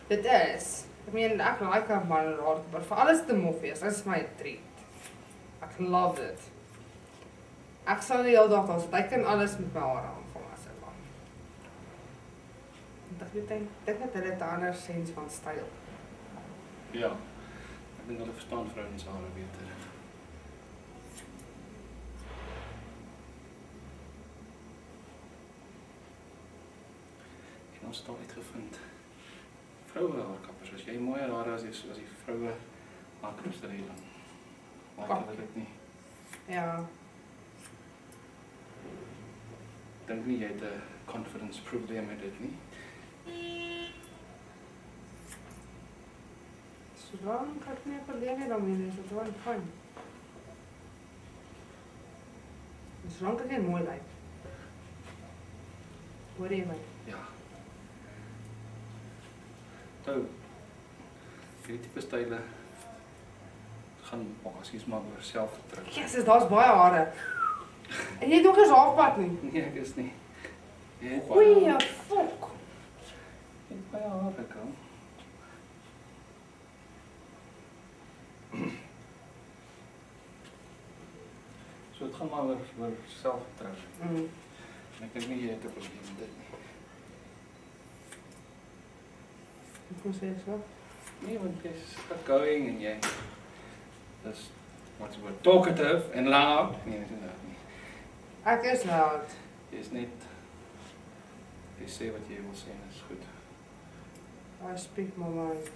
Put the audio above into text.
Dit is. Ek meen, ek like 'n man raad, maar vir alles te mof is, dit is my treat. Ek love it. Ek sal die hele dag daar sit, ek kan alles met my hare aanvang as ek wil. Ek dink dat hulle 'n ander sens van styl. Ja, ek dink hulle verstaan vrouens hare beter. En ons het al uitgevind, vroue haarkappers, as jy mooier hare as die vroue haarknipster het, dan maak hulle dit nie. Ja. Ek dink nie jy het 'n confidence probleem met dit nie. Zolang ek nie 'n probleem het daarmee nie, is dit wel fyn. Zolang ek net mooi lyk. Hoor jy my? Ja. Nou, hierdie tipe style gaan basies maar oor selfvertroue. Jesus, daar's baie hare. En jy het ook eens halfpad nie. Nee, ek is nie. Jy het Goeie fok. Jy het baie hare, Kou. So het gaan maar oor selfvertroue. En ek dink nie jy het 'n probleem met dit nie. Hoe sê jy so? Nee, want jy's outgoing en jy is what's the word, talkative en loud. Nee, dis nie loud nie. Ek is loud. Jy's net jy sê wat jy wil sê en dit is goed. I speak my mind.